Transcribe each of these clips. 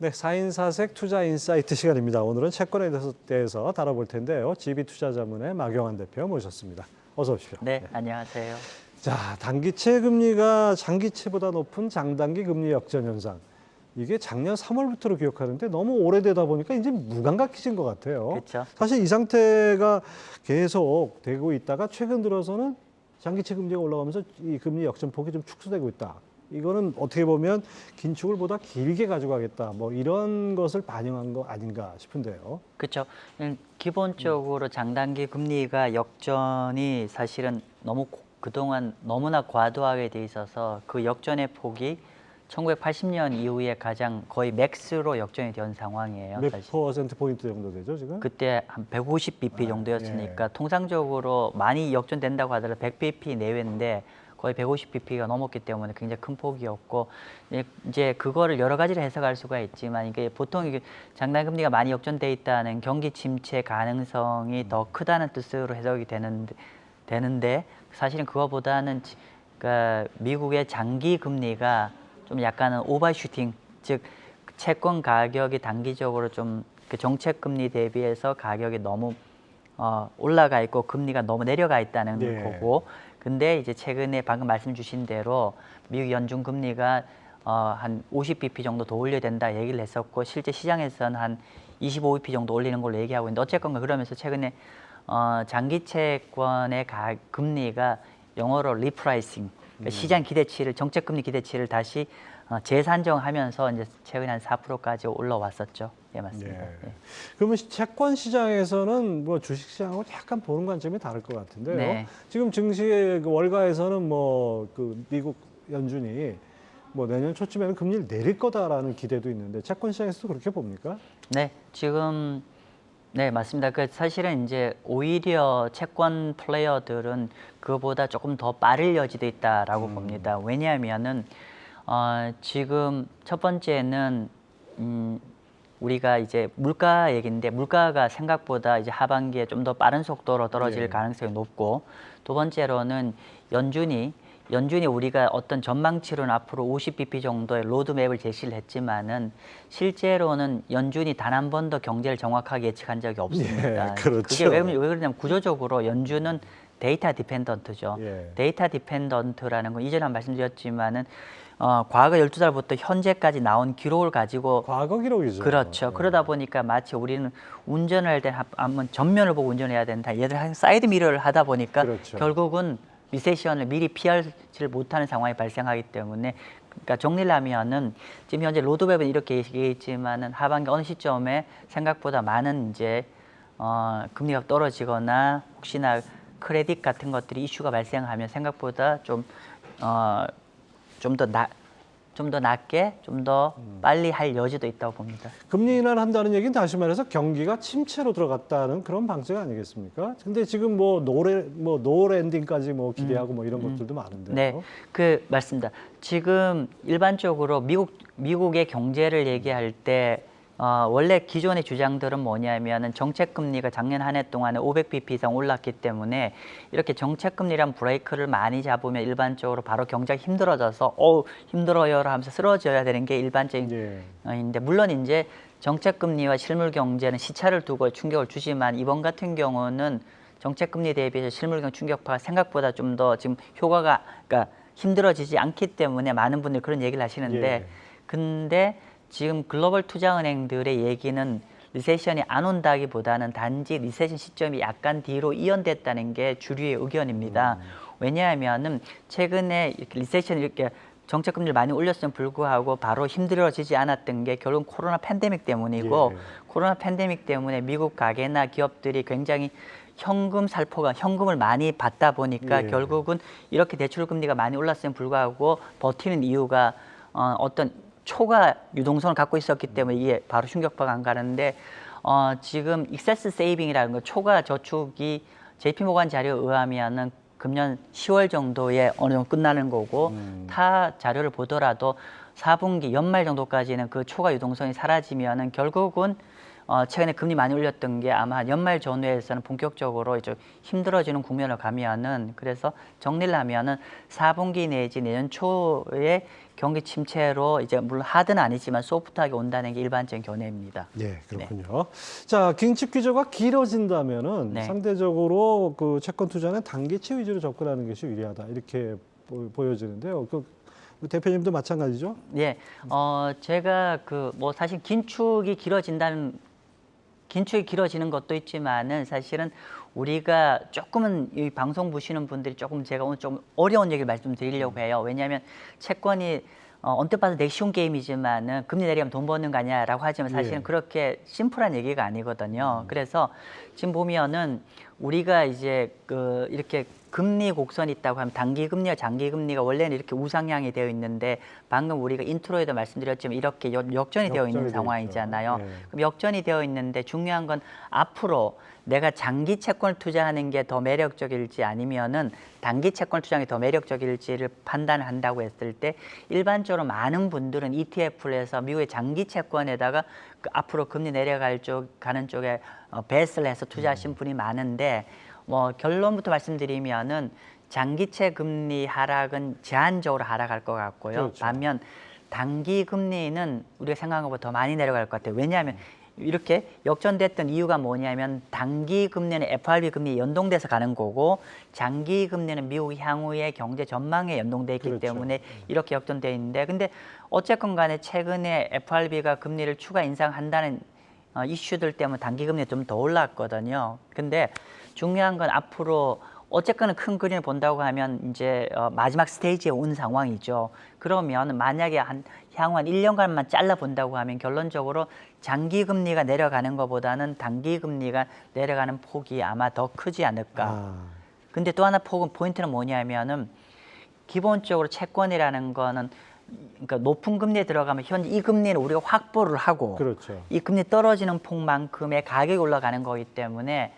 네, 4인 4색 투자 인사이트 시간입니다. 오늘은 채권에 대해서 다뤄볼 텐데요. GB투자자문의 마경환 대표 모셨습니다. 어서 오십시오. 네, 안녕하세요. 자, 단기채 금리가 장기채보다 높은 장단기 금리 역전 현상. 이게 작년 3월부터로 기억하는데 너무 오래되다 보니까 이제 무감각해진 것 같아요. 그렇죠. 사실 이 상태가 계속 되고 있다가 최근 들어서는 장기채 금리가 올라가면서 이 금리 역전폭이 좀 축소되고 있다. 이거는 어떻게 보면 긴축을 보다 길게 가져가겠다. 뭐 이런 것을 반영한 거 아닌가 싶은데요. 그렇죠. 기본적으로 장단기 금리가 역전이 사실은 너무 그동안 너무나 과도하게 돼 있어서 그 역전의 폭이 1980년 이후에 가장 거의 맥스로 역전이 된 상황이에요. 몇 사실. 퍼센트 포인트 정도 되죠, 지금? 그때 한 150bp 정도였으니까 통상적으로 많이 역전된다고 하더라도 100bp 내외인데 거의 150bp가 넘었기 때문에 굉장히 큰 폭이었고, 이제 그거를 여러 가지로 해석할 수가 있지만 이게 보통 이게 장단 금리가 많이 역전돼 있다는 경기 침체 가능성이 더 크다는 뜻으로 해석이 되는데 사실은 그거보다는 그러니까 미국의 장기 금리가 좀 약간은 오버슈팅, 즉 채권 가격이 단기적으로 좀 그 정책 금리 대비해서 가격이 너무 올라가 있고 금리가 너무 내려가 있다는 거고, 근데 이제 최근에 방금 말씀 주신 대로 미국 연준 금리가 한 50bp 정도 더 올려야 된다 얘기를 했었고, 실제 시장에서는 한 25bp 정도 올리는 걸로 얘기하고 있는데, 어쨌건 그러면서 최근에 장기 채권의 금리가 영어로 리프라이싱, 그러니까 시장 기대치를, 정책 금리 기대치를 다시 재산정하면서 이제 최근에 한 4%까지 올라왔었죠. 예, 맞습니다. 예. 그러면 채권 시장에서는 뭐 주식 시장하고 약간 보는 관점이 다를 것 같은데요. 네. 지금 증시의 그 월가에서는 뭐 그 미국 연준이 뭐 내년 초쯤에는 금리를 내릴 거다라는 기대도 있는데 채권 시장에서도 그렇게 봅니까? 네, 지금 네, 맞습니다. 그 사실은 이제 오히려 채권 플레이어들은 그거보다 조금 더 빠를 여지도 있다라고 봅니다. 왜냐하면은 지금 첫 번째는 우리가 이제 물가 얘기인데, 물가가 생각보다 이제 하반기에 좀 더 빠른 속도로 떨어질 가능성이 높고, 두 번째로는 연준이 우리가 어떤 전망치로는 앞으로 50bp 정도의 로드맵을 제시를 했지만은 실제로는 연준이 단 한 번도 경제를 정확하게 예측한 적이 없습니다. 예, 그렇죠. 그게 왜 그러냐면 구조적으로 연준은 데이터 디펜던트죠. 데이터 디펜던트라는 건 이전에 한 말씀드렸지만은 과거 12달부터 현재까지 나온 기록을 가지고, 과거 기록이죠. 그렇죠. 그러다 보니까 마치 우리는 운전을 할 때 한번 전면을 보고 운전해야 된다. 얘들 항상 사이드 미러를 하다 보니까 결국은 리세션을 미리 피하지를 못하는 상황이 발생하기 때문에, 그러니까 정리를 하면은 지금 현재 로드맵은 이렇게 얘기했지만은 하반기 어느 시점에 생각보다 많은 이제 금리가 떨어지거나 혹시나 크레딧 같은 것들이 이슈가 발생하면 생각보다 좀 더 낮게, 좀 더 빨리 할 여지도 있다고 봅니다. 금리 인하한다는 얘기는 다시 말해서 경기가 침체로 들어갔다는 그런 방식 아니겠습니까? 근데 지금 뭐 노 랜딩까지 뭐 기대하고 뭐 이런 것들도 많은데요. 네, 그 맞습니다. 지금 일반적으로 미국의 경제를 얘기할 때 원래 기존의 주장들은 뭐냐면은 정책 금리가 작년 한 해 동안에 500bp 이상 올랐기 때문에 이렇게 정책 금리란 브레이크를 많이 잡으면 일반적으로 바로 경제가 힘들어져서 힘들어요 하면서 쓰러져야 되는 게 일반적인데, 물론 이제 정책 금리와 실물 경제는 시차를 두고 충격을 주지만 이번 같은 경우는 정책 금리 대비해서 실물 경제 충격파가 생각보다 좀 더 지금 효과가, 그러니까 힘들어지지 않기 때문에 많은 분들이 그런 얘기를 하시는데, 근데 지금 글로벌 투자은행들의 얘기는 리세션이 안 온다기보다는 단지 리세션 시점이 약간 뒤로 이연됐다는 게 주류의 의견입니다. 왜냐하면은 최근에 이렇게 리세션이 이렇게 정책 금리를 많이 올렸음에도 불구하고 바로 힘들어지지 않았던 게 결국 코로나 팬데믹 때문이고, 코로나 팬데믹 때문에 미국 가게나 기업들이 굉장히 현금을 많이 받다 보니까 결국은 이렇게 대출 금리가 많이 올랐음에도 불구하고 버티는 이유가 어떤 초과 유동성을 갖고 있었기 때문에 이게 바로 충격파가 안 가는데, 지금 익세스 세이빙이라는 거, 초과 저축이 JP모간 자료에 의하면은 금년 10월 정도에 어느 정도 끝나는 거고, 타 자료를 보더라도 4분기 연말 정도까지는 그 초과 유동성이 사라지면은 결국은 최근에 금리 많이 올렸던 게 아마 연말 전후에서는 본격적으로 이제 힘들어지는 국면을 가면은, 그래서 정리를 하면은 4분기 내지 내년 초에 경기 침체로 이제 물론 하드는 아니지만 소프트하게 온다는 게 일반적인 견해입니다. 예, 그렇군요. 자, 긴축 기조가 길어진다면은 네. 상대적으로 그 채권 투자는 단기채 위주로 접근하는 것이 유리하다. 이렇게 보여지는데요. 그 대표님도 마찬가지죠? 예, 제가 그 뭐 사실 긴축이 길어지는 것도 있지만은 사실은 우리가 조금은 이 방송 보시는 분들이 조금 제가 오늘 좀 어려운 얘기를 말씀드리려고 해요. 왜냐하면 채권이 언뜻 봐도 되게 쉬운 게임이지만은 금리 내리면 돈 버는 거 아니야라고 하지만 사실은 예. 그렇게 심플한 얘기가 아니거든요. 그래서 지금 보면은 우리가 이제 그 이렇게 금리 곡선이 있다고 하면 단기 금리와 장기 금리가 원래는 이렇게 우상향이 되어 있는데 방금 우리가 인트로에도 말씀드렸지만 이렇게 역전이 되어 있는 역전이 돼 상황이잖아요. 있죠. 예. 그럼 역전이 되어 있는데 중요한 건 앞으로 내가 장기 채권을 투자하는 게 더 매력적일지 아니면은 단기 채권을 투자하는 게 더 매력적일지를 판단한다고 했을 때 일반적으로 많은 분들은 ETF를 해서 미국의 장기 채권에다가 그 앞으로 금리 내려갈 가는 쪽에 베스를 해서 투자하신 분이 많은데 뭐 결론부터 말씀드리면은 장기채 금리 하락은 제한적으로 하락할 것 같고요. 그렇죠. 반면 단기 금리는 우리가 생각한 것보다 더 많이 내려갈 것 같아요. 왜냐하면 이렇게 역전됐던 이유가 뭐냐면 단기 금리는 FRB 금리에 연동돼서 가는 거고 장기 금리는 미국 향후의 경제 전망에 연동돼 있기 그렇죠. 때문에 이렇게 역전돼 있는데 근데 어쨌건 간에 최근에 FRB가 금리를 추가 인상한다는 이슈들 때문에 단기 금리가 좀 더 올랐거든요. 근데 중요한 건 앞으로 어쨌거나 큰 그림을 본다고 하면 이제 마지막 스테이지에 온 상황이죠. 그러면 만약에 향후 한 1년간만 잘라 본다고 하면 결론적으로 장기 금리가 내려가는 것보다는 단기 금리가 내려가는 폭이 아마 더 크지 않을까. 아, 근데 또 하나 포인트는 뭐냐면은 기본적으로 채권이라는 거는 그러니까 높은 금리에 들어가면 현재 이 금리는 우리가 확보를 하고 그렇죠. 이 금리 떨어지는 폭만큼의 가격이 올라가는 거기 때문에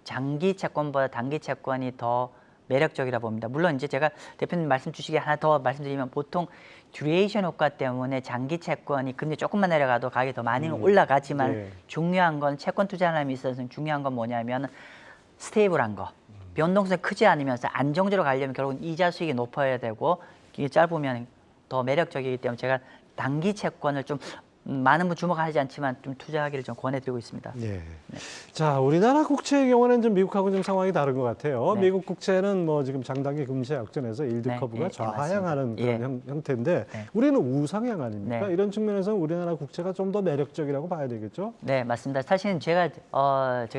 장기 채권보다 단기 채권이 더 매력적이라 봅니다. 물론 이제 제가 대표님 말씀 주시기에 하나 더 말씀드리면 보통 듀레이션 효과 때문에 장기 채권이 금리 조금만 내려가도 가격이 더 많이 올라가지만 예. 중요한 건 채권 투자하는 데 있어서 중요한 건 뭐냐면 스테이블한 거. 변동성이 크지 않으면서 안정적으로 가려면 결국은 이자 수익이 높아야 되고 이게 짧으면 더 매력적이기 때문에 제가 단기 채권을 좀 많은 분 주목하지 않지만 좀 투자하기를 좀 권해드리고 있습니다. 예. 자, 우리나라 국채의 경우는 좀 미국하고 좀 상황이 다른 것 같아요. 네. 미국 국채는 뭐 지금 장단기 금세 역전해서 일드 네, 커브가 예, 좌하향하는 맞습니다. 그런 형태인데 네. 우리는 우상향 아닙니까? 네. 이런 측면에서 우리나라 국채가 좀 더 매력적이라고 봐야 되겠죠? 네, 맞습니다. 사실은 제가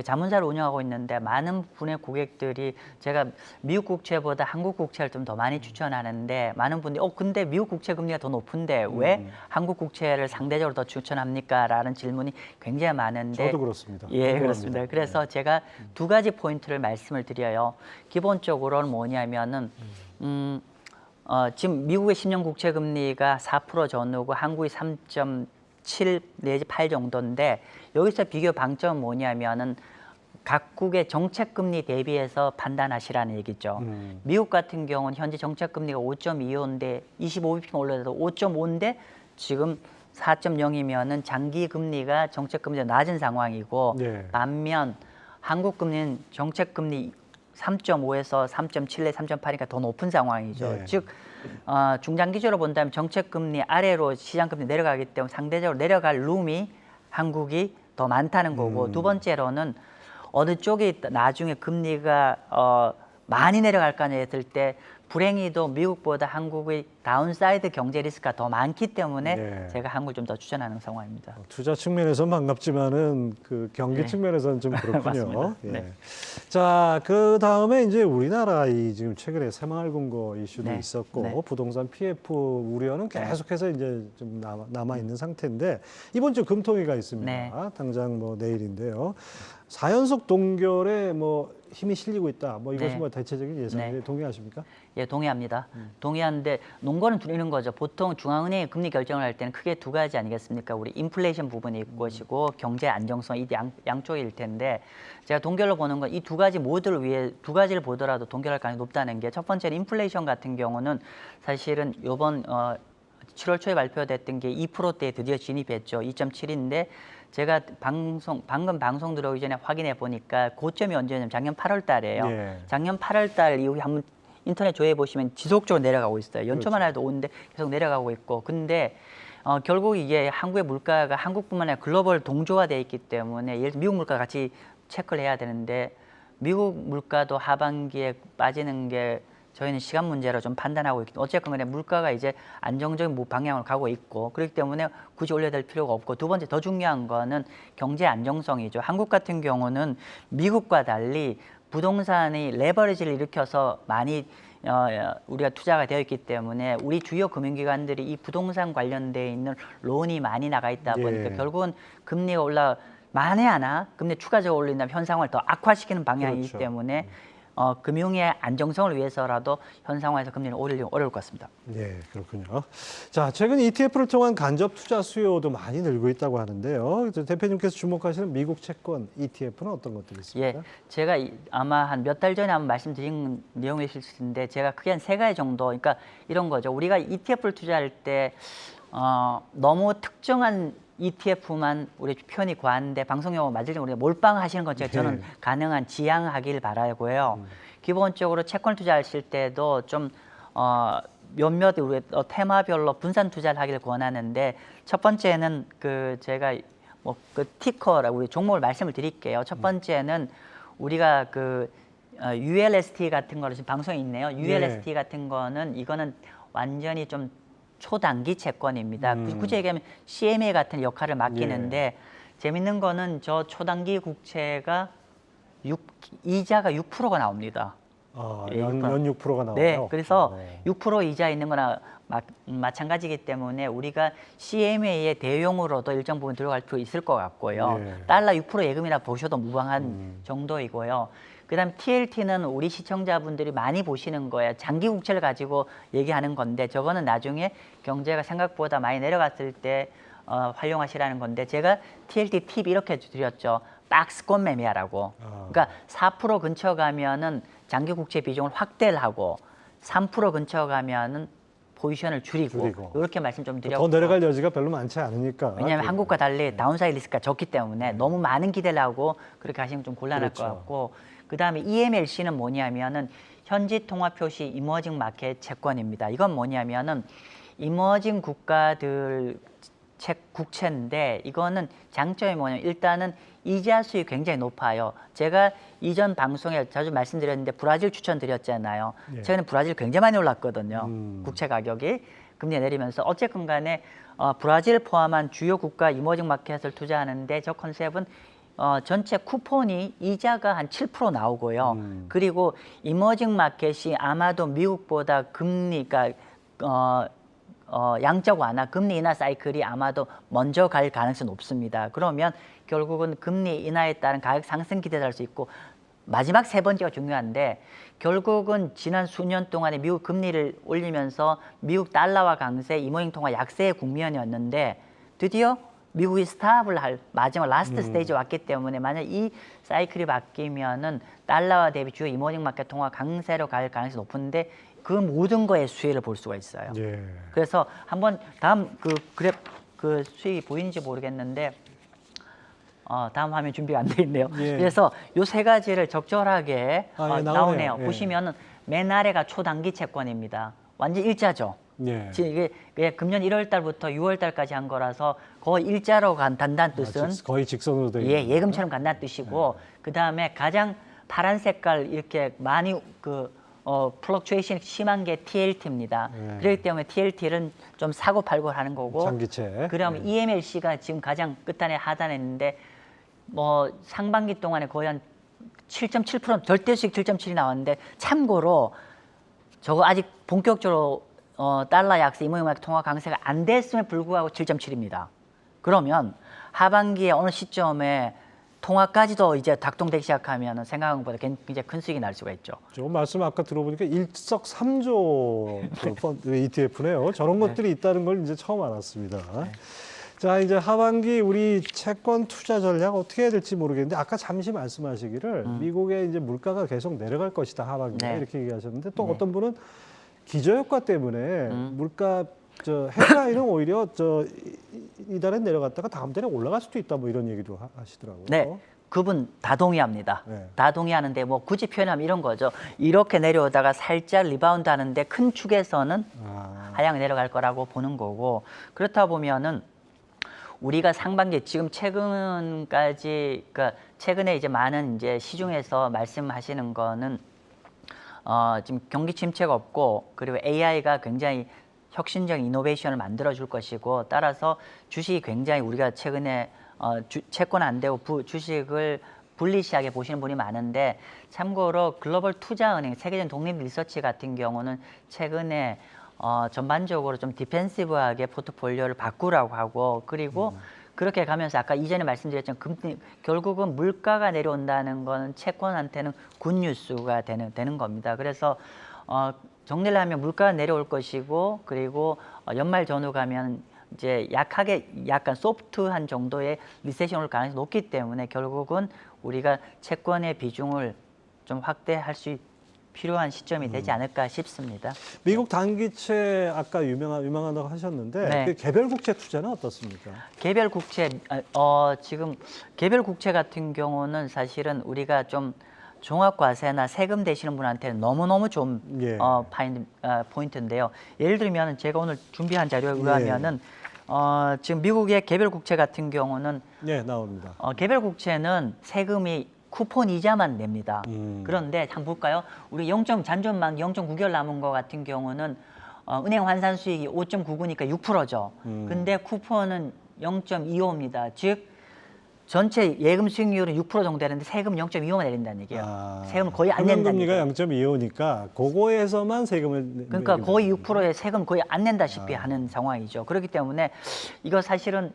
자문사를 운영하고 있는데 많은 분의 고객들이 제가 미국 국채보다 한국 국채를 좀 더 많이 추천하는데 많은 분들이 근데 미국 국채 금리가 더 높은데 왜 한국 국채를 상대적으로 더 추천합니까? 라는 질문이 굉장히 많은데 저도 그렇습니다. 예, 궁금합니다. 그렇습니다. 그래서 제가 두 가지 포인트를 말씀을 드려요. 기본적으로는 뭐냐면은 지금 미국의 10년 국채 금리가 4% 전후고 한국이 3.7 내지 8 정도인데 여기서 비교 방점은 뭐냐면은 각국의 정책 금리 대비해서 판단하시라는 얘기죠. 미국 같은 경우는 현재 정책 금리가 5.25인데 25bp 올려도 5.5인데 지금 4.0이면은 장기 금리가 정책 금리가 낮은 상황이고 네. 반면 한국 금리는 정책 금리 3.5에서 3.7에 3.8이니까 더 높은 상황이죠. 네. 즉 중장기적으로 본다면 정책 금리 아래로 시장 금리 내려가기 때문에 상대적으로 내려갈 룸이 한국이 더 많다는 거고 두 번째로는 어느 쪽이 나중에 금리가 많이 내려갈까 했을 때 불행히도 미국보다 한국의 다운사이드 경제 리스크가 더 많기 때문에 네. 제가 한국을 좀 더 추천하는 상황입니다. 투자 측면에서는 반갑지만은 그 경기 네. 측면에서는 좀 그렇군요. 맞습니다. 예. 네. 자, 그 다음에 이제 우리나라 이 지금 최근에 새마을금고 이슈도 네. 있었고 네. 부동산 PF 우려는 계속해서 이제 좀 남아 있는 상태인데 이번 주 금통위가 있습니다. 네. 당장 뭐 내일인데요. 4연속 동결에 뭐 힘이 실리고 있다. 뭐 이것이 네. 뭐 대체적인 예상인데 네. 동의하십니까? 예, 동의합니다. 동의하는데 논거는 둘이는 거죠. 보통 중앙은행이 금리 결정을 할 때는 크게 두 가지 아니겠습니까? 우리 인플레이션 부분이 있고 것이고 경제 안정성 이 양쪽일 텐데 제가 동결로 보는 건 이 두 가지 모두를 위해 두 가지를 보더라도 동결할 가능성이 높다는 게 첫 번째는 인플레이션 같은 경우는 사실은 요번 7월 초에 발표됐던 게 2%대에 드디어 진입했죠. 2.7인데 제가 방금 방송 들어오기 전에 확인해 보니까 고점이 언제냐면 작년 8월 달이에요. 예. 작년 8월 달 이후에 한번 인터넷 조회해 보시면 지속적으로 내려가고 있어요. 연초만 그렇죠. 해도 오는데 계속 내려가고 있고. 근데 결국 이게 한국의 물가가 한국뿐만 아니라 글로벌 동조화돼 있기 때문에 예를 들어 미국 물가 같이 체크를 해야 되는데 미국 물가도 하반기에 빠지는 게 저희는 시간 문제로 좀 판단하고 있기 때문에 어쨌건 간에 물가가 이제 안정적인 방향으로 가고 있고 그렇기 때문에 굳이 올려야 될 필요가 없고 두 번째 더 중요한 거는 경제 안정성이죠. 한국 같은 경우는 미국과 달리 부동산이 레버리지를 일으켜서 많이 우리가 투자가 되어 있기 때문에 우리 주요 금융기관들이 이 부동산 관련돼 있는 론이 많이 나가 있다 보니까 예. 결국은 금리가 만에 하나 금리 추가적으로 올린다면 현상을 더 악화시키는 방향이기 그렇죠. 때문에 금융의 안정성을 위해서라도 현 상황에서 금리를 올리기 어려울 것 같습니다. 네, 그렇군요. 자, 최근 ETF를 통한 간접 투자 수요도 많이 늘고 있다고 하는데요. 대표님께서 주목하시는 미국 채권 ETF는 어떤 것들이 있습니까? 예, 제가 아마 한 몇 달 전에 한번 말씀드린 내용이실 텐데 제가 크게 한 3가지 정도, 그러니까 이런 거죠. 우리가 ETF를 투자할 때 너무 특정한 ETF만 우리 표현이 과한데 방송용어 맞을 때 우리가 몰빵하시는 것 저는 네. 가능한 지양하길 바라고요. 기본적으로 채권 투자하실 때도 좀 몇몇 우리 테마별로 분산 투자를 하길 권하는데 첫 번째는 제가 뭐 그 티커라고 우리 종목을 말씀을 드릴게요. 첫 번째는 우리가 ULST 같은 거를 지금 방송에 있네요. ULST 같은 거는 이거는 완전히 좀 초단기 채권입니다. 굳이 얘기하면 CMA 같은 역할을 맡기는데 재밌는 거는 저 초단기 국채가 이자가 6%가 나옵니다. 예, 연 6%가 나와요? 네, 그래서 6% 이자 있는 거나 마찬가지이기 때문에 우리가 CMA의 대용으로도 일정 부분 들어갈 필요 있을 것 같고요. 예. 달러 6% 예금이라 보셔도 무방한 정도이고요. 그다음 TLT는 우리 시청자분들이 많이 보시는 거예요. 장기 국채를 가지고 얘기하는 건데 저거는 나중에 경제가 생각보다 많이 내려갔을 때 활용하시라는 건데 제가 TLT 팁 이렇게 드렸죠. 박스권 매매하라고. 그러니까 4% 근처 가면은 장기 국채 비중을 확대를 하고 3% 근처 가면은 포지션을 줄이고 이렇게 말씀 좀 드렸고 더 내려갈 여지가 별로 많지 않으니까. 왜냐하면 한국과 달리 다운사이드 리스크가 적기 때문에 너무 많은 기대를 하고 그렇게 하시면 좀 곤란할 그렇죠. 것 같고 그다음에 EMLC는 뭐냐면은 현지 통화 표시 이머징 마켓 채권입니다. 이건 뭐냐면은 이머징 국가들 국채인데 이거는 장점이 뭐냐면 일단은 이자 수익이 굉장히 높아요. 제가 이전 방송에 자주 말씀드렸는데 브라질 추천드렸잖아요. 예. 최근에 브라질 굉장히 많이 올랐거든요. 국채 가격이 금리 내리면서 어쨌건 간에 브라질 포함한 주요 국가 이머징 마켓을 투자하는데 저 컨셉은 전체 쿠폰이 이자가 한 7% 나오고요. 그리고 이머징 마켓이 아마도 미국보다 금리가 양적 완화, 금리 인하 사이클이 아마도 먼저 갈 가능성이 높습니다. 그러면 결국은 금리 인하에 따른 가격 상승 기대할 수 있고 마지막 3번째가 중요한데 결국은 지난 수년 동안에 미국 금리를 올리면서 미국 달러화 강세, 이모잉 통화 약세의 국면이었는데 드디어 미국이 스탑을 할 마지막 라스트 스테이지에 왔기 때문에 만약 이 사이클이 바뀌면은 달러화 대비 주요 이머징 마켓 통화 강세로 갈 가능성이 높은데 그 모든 거의 수혜를 볼 수가 있어요. 예. 그래서 한번 다음 그래프 수익이 보이는지 모르겠는데 다음 화면 준비가 안 돼 있네요. 예. 그래서 요 3가지를 적절하게 예, 나오네요. 예. 보시면은 맨 아래가 초단기 채권입니다. 완전 일자죠. 예. 지금 이게 금년 1월 달부터 6월 달까지 한 거라서 거의 일자로 간다는 뜻은 거의 직선으로 되어 예, 있는 예금처럼 간다는 뜻이고 그다음에 가장 파란 색깔 이렇게 많이 플럭추에이션이 심한 게 TLT입니다. 예. 그렇기 때문에 TLT는 좀 사고 팔고 하는 거고 장기채. 그러면 EMLC가 지금 가장 끝단에 하단에 있는데 뭐 상반기 동안에 거의 한 7.7% 절대수익 7.7이 나왔는데 참고로 저거 아직 본격적으로 달러 약세, 이모잉 마켓 통화 강세가 안 됐음에 불구하고 7.7입니다. 그러면 하반기에 어느 시점에 통화까지도 이제 작동되기 시작하면 생각한 것보다 굉장히 큰 수익이 날 수가 있죠. 조금 말씀 아까 들어보니까 일석삼조 펀드 ETF네요. 저런 것들이 있다는 걸 이제 처음 알았습니다. 자, 이제 하반기 우리 채권 투자 전략 어떻게 해야 될지 모르겠는데 아까 잠시 말씀하시기를 미국의 이제 물가가 계속 내려갈 것이다 하반기에 네. 이렇게 얘기하셨는데 또 어떤 분은 기저효과 때문에 물가 저 헤드라인은 오히려 이달에 내려갔다가 다음 달에 올라갈 수도 있다 뭐 이런 얘기도 하시더라고요. 네. 그분 다 동의합니다. 네. 다 동의하는데 뭐 굳이 표현하면 이런 거죠. 이렇게 내려오다가 살짝 리바운드 하는데 큰 축에서는 하향 내려갈 거라고 보는 거고, 그렇다 보면은 우리가 상반기 지금 최근까지, 그러니까 최근에 이제 많은 이제 시중에서 말씀하시는 거는 지금 경기 침체가 없고, 그리고 AI가 굉장히 혁신적인 이노베이션을 만들어 줄 것이고, 따라서 주식이 굉장히 우리가 최근에 채권 안 되고 주식을 불리시하게 보시는 분이 많은데, 참고로 글로벌 투자은행 세계적인 독립 리서치 같은 경우는 최근에 전반적으로 좀 디펜시브하게 포트폴리오를 바꾸라고 하고, 그리고 그렇게 가면서 아까 이전에 말씀드렸지만 결국은 물가가 내려온다는 건 채권한테는 굿뉴스가 되는 겁니다. 그래서 정리를 하면 물가가 내려올 것이고, 그리고 연말 전후 가면 이제 약간 소프트한 정도의 리세션 올 가능성이 높기 때문에 결국은 우리가 채권의 비중을 좀 확대할 수 필요한 시점이 되지 않을까 싶습니다. 미국 단기채 아까 유망하다고 하셨는데 네. 그 개별 국채 투자는 어떻습니까? 개별 국채, 지금 개별 국채 같은 경우는 사실은 우리가 좀 종합과세나 세금 대시는 분한테는 너무너무 좋은 예. 포인트인데요. 예를 들면 제가 오늘 준비한 자료에 의하면은 지금 미국의 개별 국채 같은 경우는 네, 나옵니다. 개별 국채는 세금이 쿠폰 이자만 냅니다. 그런데 한번 볼까요? 우리 잔존만 0.9개월 남은 거 같은 경우는 은행 환산 수익이 5.99니까 6%죠. 근데 쿠폰은 0.25입니다. 즉 전체 예금 수익률은 6% 정도 되는데 세금 0.25만 내린다는 얘기예요. 세금을 거의 안 낸다는 금리가 얘기예요. 0.25니까 그거에서만 세금을 그러니까 거의 6%의 세금 거의 안 낸다시피 하는 상황이죠. 그렇기 때문에 이거 사실은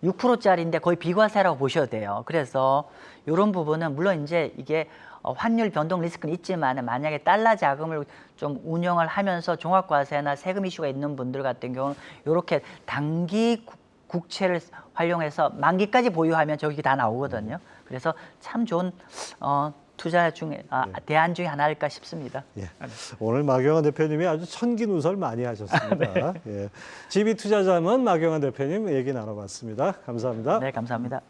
6%짜리인데 거의 비과세라고 보셔도 돼요. 그래서 이런 부분은 물론 이제 이게 환율 변동 리스크는 있지만 만약에 달러 자금을 좀 운영을 하면서 종합과세나 세금 이슈가 있는 분들 같은 경우는 이렇게 단기 국채를 활용해서 만기까지 보유하면 저기 다 나오거든요. 그래서 참 좋은 투자 중에 대안 중에 하나일까 싶습니다. 예. 오늘 마경환 대표님이 아주 천기누설 많이 하셨습니다. 예. GB투자자문 마경환 대표님 얘기 나눠봤습니다. 감사합니다. 네, 감사합니다.